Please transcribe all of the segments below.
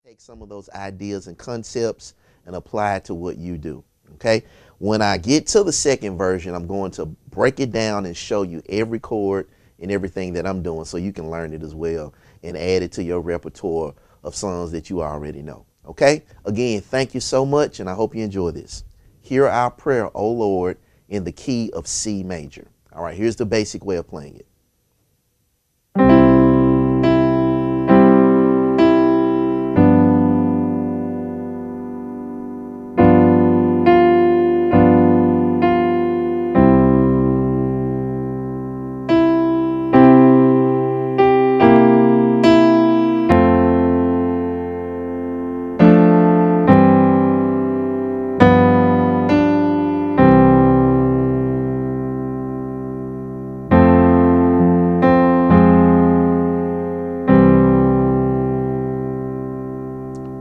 take some of those ideas and concepts and apply it to what you do. Okay. When I get to the second version, I'm going to break it down and show you every chord and everything that I'm doing so you can learn it as well and add it to your repertoire of songs that you already know. Okay. Again, thank you so much, and I hope you enjoy this. Hear our prayer, O Lord, in the key of C major. All right, here's the basic way of playing it.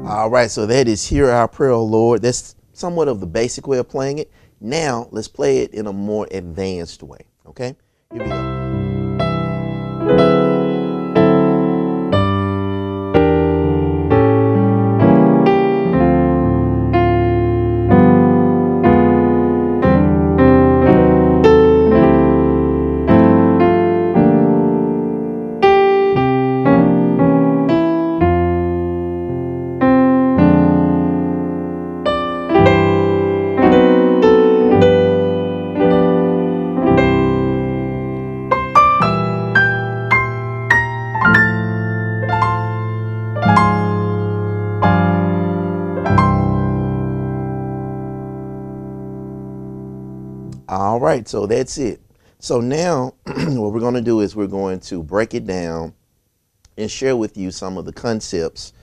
All right, so that is Hear Our Prayer, O Lord. That's somewhat of the basic way of playing it. Now, let's play it in a more advanced way, okay? Here we go. All right, so that's it. So now what we're going to do is we're going to break it down and share with you some of the concepts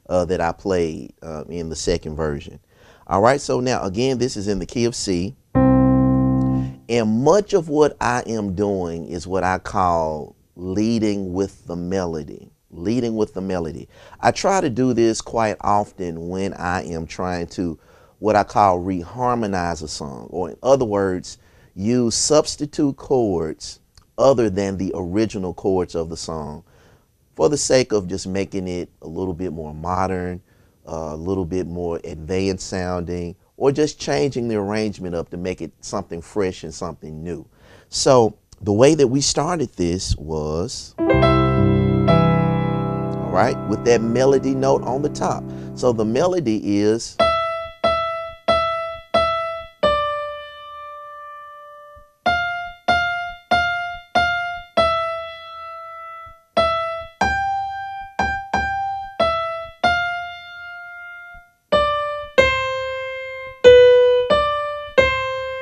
that I played in the second version. All right, so now again, this is in the key of C. And much of what I am doing is what I call leading with the melody. Leading with the melody. I try to do this quite often when I am trying to what I call reharmonize a song, or in other words, use substitute chords other than the original chords of the song for the sake of just making it a little bit more modern, a little bit more advanced sounding, or just changing the arrangement up to make it something fresh and something new. So the way that we started this was, all right, with that melody note on the top. So the melody is,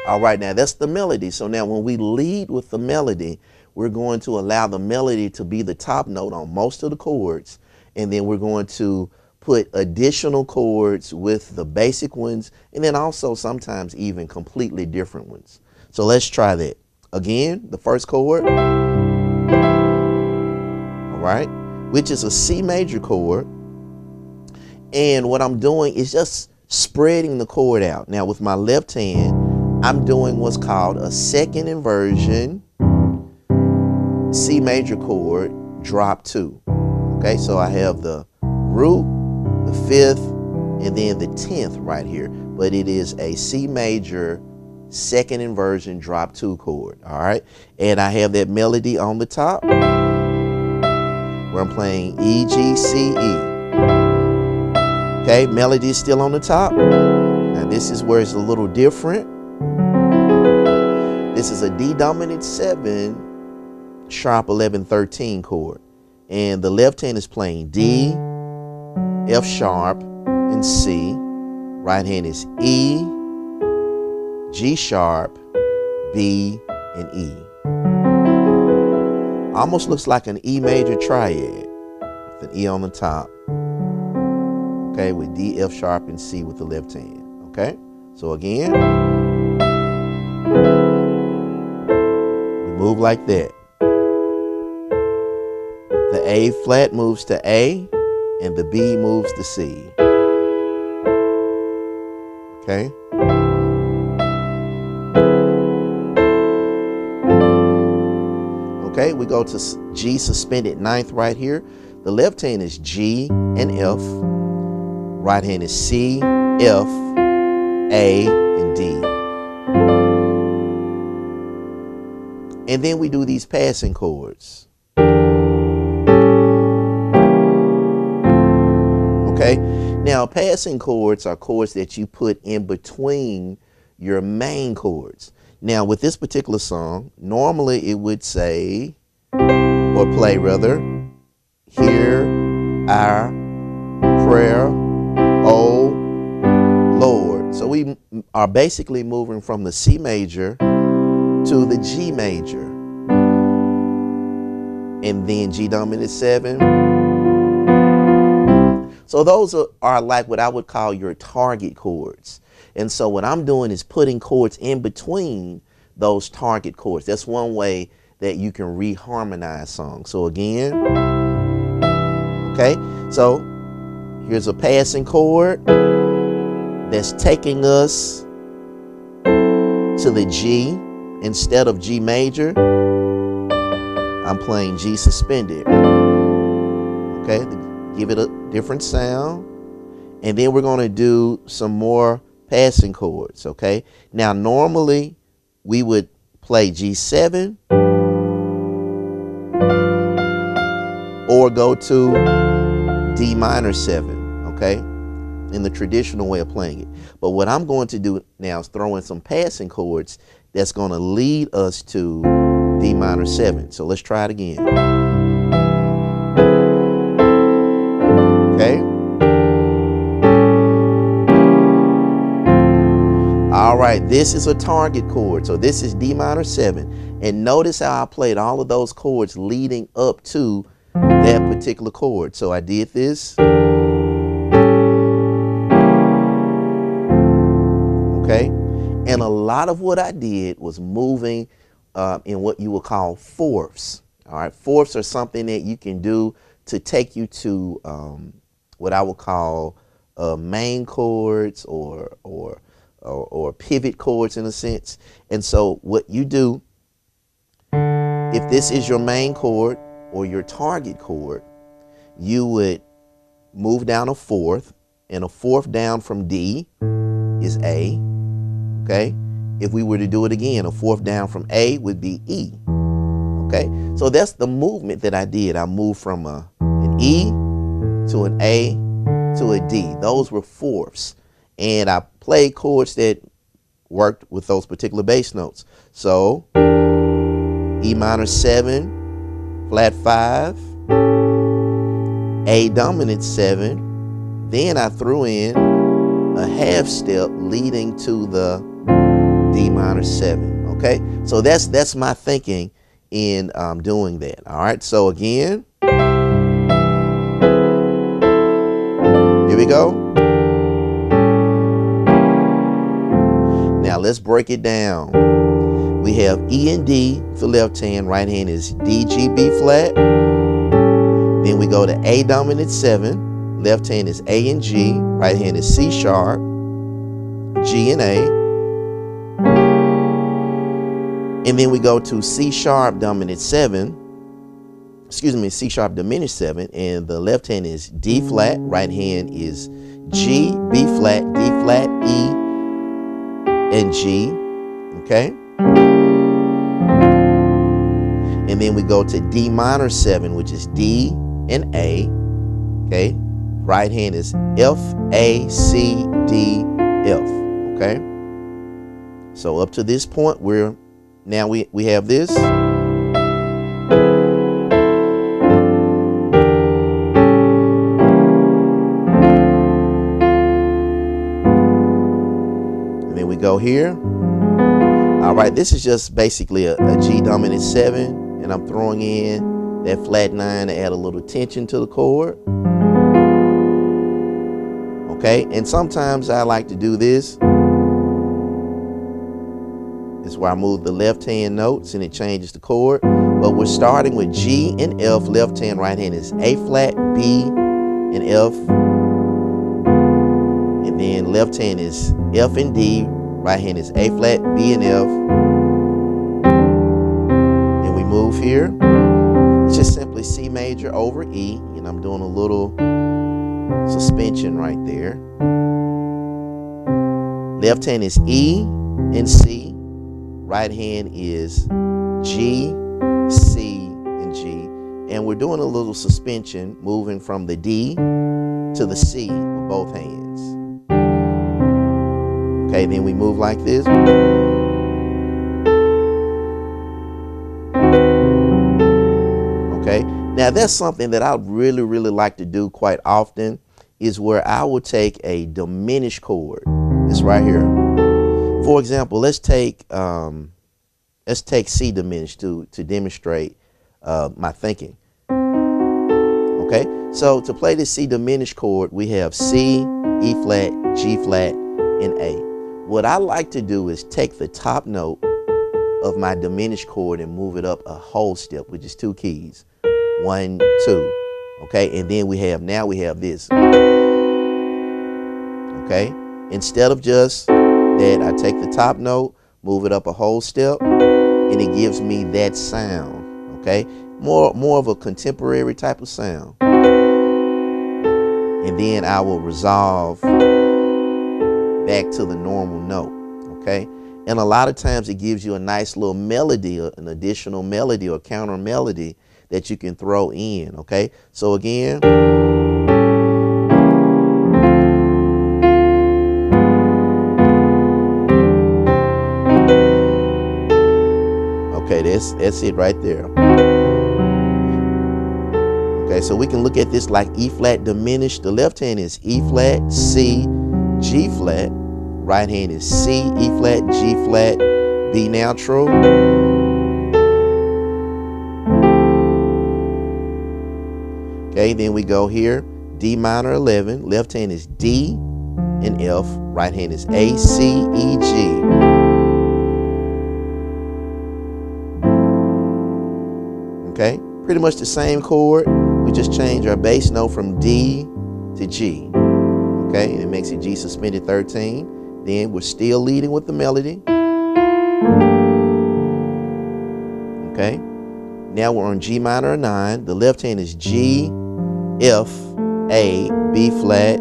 all right, now that's the melody. So now when we lead with the melody, we're going to allow the melody to be the top note on most of the chords. And then we're going to put additional chords with the basic ones, and then also sometimes even completely different ones. So let's try that. Again, the first chord, all right, which is a C major chord. And what I'm doing is just spreading the chord out. Now with my left hand, I'm doing what's called a second inversion C major chord, drop 2. Okay, so I have the root, the 5th, and then the 10th right here. But it is a C major second inversion drop 2 chord. All right, and I have that melody on the top where I'm playing E, G, C, E. Okay, melody is still on the top. Now this is where it's a little different. This is a D dominant 7 sharp 11 13 chord, and the left hand is playing D, F sharp, and C. Right hand is E, G sharp, B, and E. Almost looks like an E major triad with an E on the top. Okay, with D, F sharp, and C with the left hand. Okay, so again, we move like that. The A flat moves to A, and the B moves to C. Okay. Okay, we go to G suspended ninth right here. The left hand is G and F. Right hand is C, F, A, and D. And then we do these passing chords. Okay? Now, passing chords are chords that you put in between your main chords. Now, with this particular song, normally it would say, or play rather, hear our prayer, oh Lord. So we are basically moving from the C major to the G major. And then G dominant 7. So those are like what I would call your target chords. And so what I'm doing is putting chords in between those target chords. That's one way that you can reharmonize songs. So again, okay, so here's a passing chord that's taking us to the G. Instead of G major, I'm playing G suspended. Okay, to give it a different sound. And then we're going to do some more passing chords. Okay, now normally we would play G7 or go to D minor 7. Okay, in the traditional way of playing it. But what I'm going to do now is throw in some passing chords that's going to lead us to D minor 7. So let's try it again. Okay. All right, this is a target chord. So this is D minor 7. And notice how I played all of those chords leading up to that particular chord. So I did this. Okay. And a lot of what I did was moving in what you would call fourths. All right, fourths are something that you can do to take you to what I would call main chords or pivot chords in a sense. And so what you do, if this is your main chord or your target chord, you would move down a fourth, and a fourth down from D is A. Okay, if we were to do it again, a fourth down from A would be E. Okay, so that's the movement that I did. I moved from an E to an A to a D. Those were fourths. And I played chords that worked with those particular bass notes. So E minor 7, flat 5, A dominant 7. Then I threw in a half step leading to the D minor 7. Okay, so that's my thinking in doing that. All right, so again, here we go. Now let's break it down. We have E and D for left hand, right hand is D, G, B flat. Then we go to A dominant 7, left hand is A and G, right hand is C sharp, G and A. And then we go to C sharp dominant 7, C sharp diminished 7, and the left hand is D flat, right hand is G, B flat, D flat, E, and G, okay? And then we go to D minor 7, which is D and A, okay? Right hand is F, A, C, D, F, okay? So up to this point, now we have this. And then we go here. All right, this is just basically a G dominant 7, and I'm throwing in that flat 9 to add a little tension to the chord. Okay, and sometimes I like to do this. This is where I move the left hand notes and it changes the chord. But we're starting with G and F, left hand, right hand is A flat, B, and F. And then left hand is F and D, right hand is A flat, B, and F. Then we move here. It's just simply C major over E, and I'm doing a little suspension right there. Left hand is E and C. Right hand is G, C, and G. And we're doing a little suspension, moving from the D to the C with both hands. Okay, then we move like this. Okay, now that's something that I really like to do quite often, is where I will take a diminished chord. It's right here. For example, let's take C diminished to demonstrate my thinking. Okay, so to play this C diminished chord, we have C, E flat, G flat, and A. What I like to do is take the top note of my diminished chord and move it up a whole step, which is 2 keys. 1, 2. Okay, and then we have this. Okay, instead of just that, I take the top note, move it up a whole step, and it gives me that sound. Okay, more of a contemporary type of sound. And then I will resolve back to the normal note. Okay, and a lot of times it gives you a nice little melody, an additional melody or counter melody that you can throw in. Okay, so again, okay, that's it right there. Okay, so we can look at this like E flat diminished. The left hand is E flat, C, G flat. Right hand is C, E flat, G flat, B natural. Okay, then we go here, D minor 11. Left hand is D and F. Right hand is A, C, E, G. Okay, pretty much the same chord. We just change our bass note from D to G. Okay, and it makes it G suspended 13. Then we're still leading with the melody. Okay, now we're on G minor 9. The left hand is G, F, A, B flat,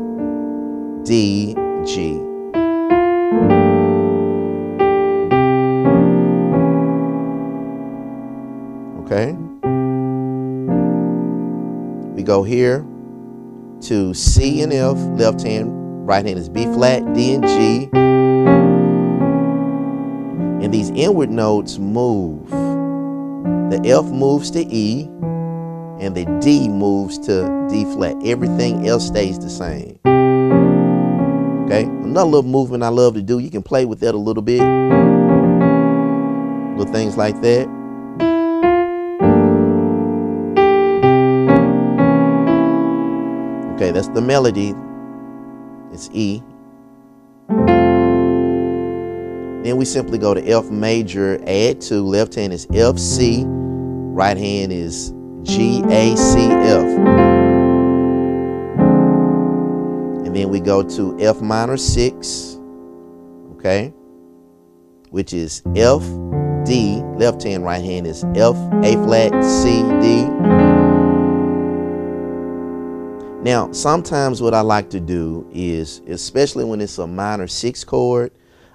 D, G. Okay, we go here to C and F, left hand. Right hand is B flat, D, and G. And these inward notes move. The F moves to E, and the D moves to D flat. Everything else stays the same. Okay, another little movement I love to do. You can play with that a little bit. Little things like that. Okay, that's the melody. It's E. Then we simply go to F major, add 2. Left hand is F, C. Right hand is G, A, C, F. And then we go to F minor 6. Okay, which is F, D. Left hand, right hand is F, A flat, C, D. Now, sometimes what I like to do is, especially when it's a minor 6 chord,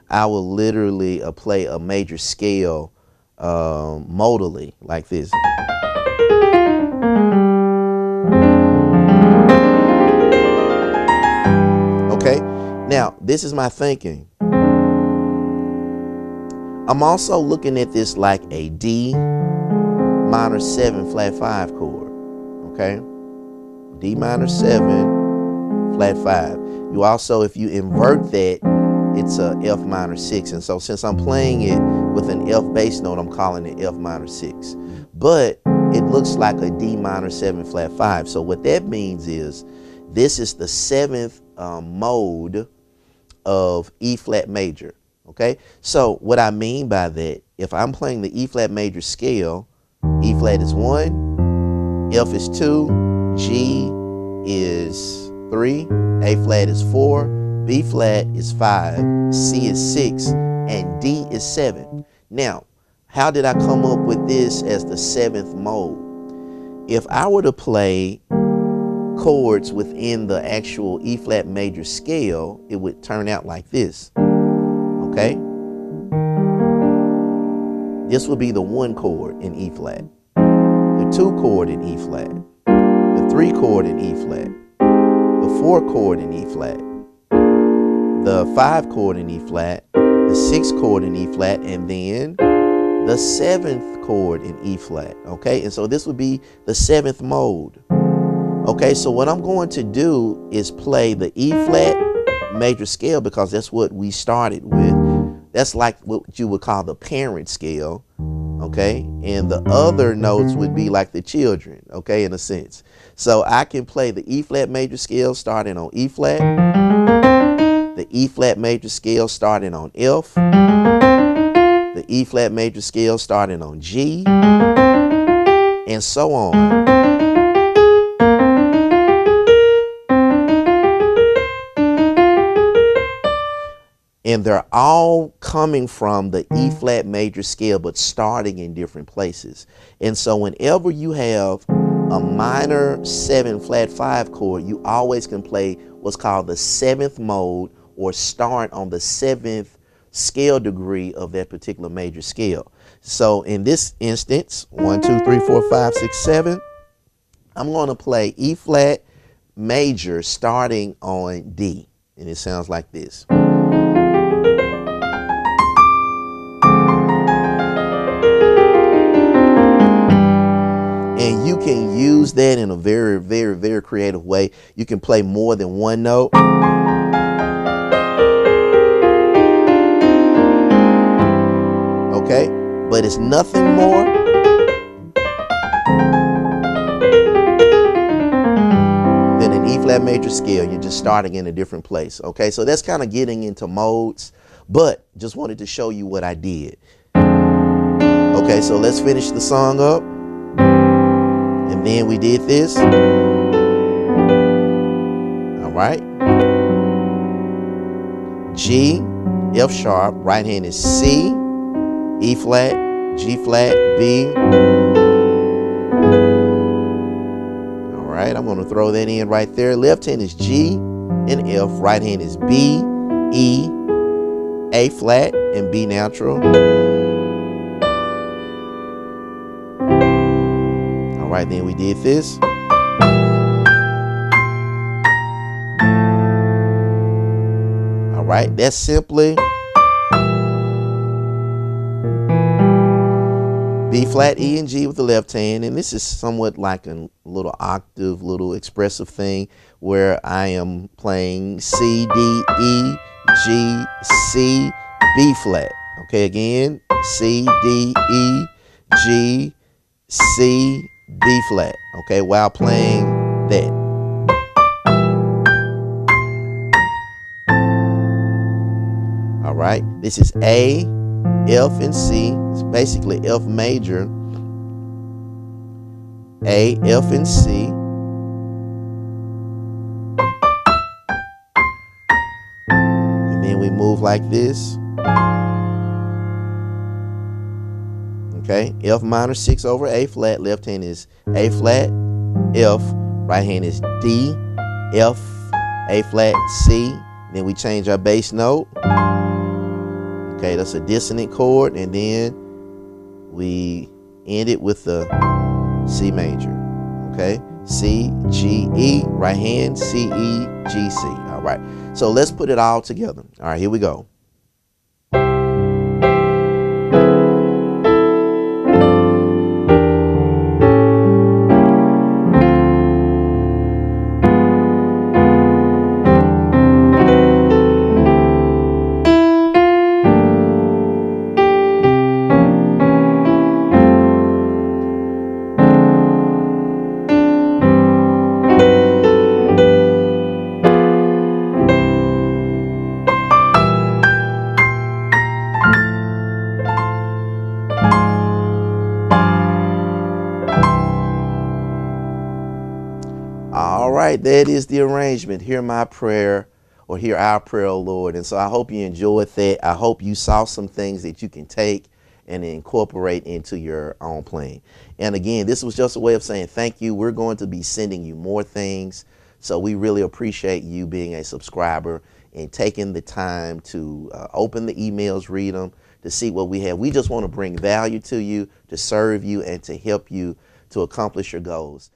I will literally play a major scale modally, like this. Okay, now this is my thinking. I'm also looking at this like a D minor 7 flat 5 chord. Okay, D minor 7 flat 5. You also, if you invert that, it's a F minor 6. And so since I'm playing it with an F bass note, I'm calling it F minor 6. But it looks like a D minor 7 flat 5. So what that means is this is the 7th mode of E flat major. Okay, so what I mean by that, if I'm playing the E flat major scale, E flat is 1, F is 2, G is 3, A flat is 4, B flat is 5, C is 6, and D is 7. Now, how did I come up with this as the 7th mode? If I were to play chords within the actual E flat major scale, it would turn out like this. Okay? This would be the 1 chord in E flat, the 2 chord in E flat, the 3 chord in E flat, the 4 chord in E flat, the 5 chord in E flat, the 6 chord in E flat, and then the 7th chord in E flat. Okay, and so this would be the 7th mode. Okay, so what I'm going to do is play the E flat major scale because that's what we started with. That's like what you would call the parent scale, okay? And the other notes would be like the children, okay, in a sense. So I can play the E flat major scale starting on E flat, the E flat major scale starting on F, the E flat major scale starting on G, and so on. And they're all coming from the E flat major scale, but starting in different places. And so whenever you have a minor 7 flat 5 chord, you always can play what's called the 7th mode, or start on the 7th scale degree of that particular major scale. So in this instance, 1, 2, 3, 4, 5, 6, 7, I'm going to play E flat major starting on D. And it sounds like this. And you can use that in a very, very, very creative way. You can play more than one note. Okay, but it's nothing more than an E flat major scale. You're just starting in a different place. Okay, so that's kind of getting into modes, but just wanted to show you what I did. Okay, so let's finish the song up. And then we did this. All right. G, F sharp, right hand is C, E flat, G flat, B. All right, I'm going to throw that in right there. Left hand is G and F, right hand is B, E, A flat, and B natural. All right, then we did this. All right, that's simply B flat, E, and G with the left hand. And this is somewhat like a little octave, little expressive thing where I am playing C, D, E, G, C, B flat. Okay, again, C, D, E, G, C, B flat. Okay, while playing that. All right, this is A, F, and C. It's basically F major, A, F, and C. And then we move like this. Okay, F minor 6 over A flat. Left hand is A flat, F. Right hand is D, F, A flat, C. Then we change our bass note. Okay, that's a dissonant chord, and then we end it with the C major. Okay, C, G, E, right hand, C, E, G, C. All right, so let's put it all together. All right, here we go. All right, that is the arrangement. Hear my prayer, or hear our prayer, O Lord. And so I hope you enjoyed that. I hope you saw some things that you can take and incorporate into your own playing. And again, this was just a way of saying thank you. We're going to be sending you more things. So we really appreciate you being a subscriber and taking the time to open the emails, read them, to see what we have. We just want to bring value to you, to serve you, and to help you to accomplish your goals.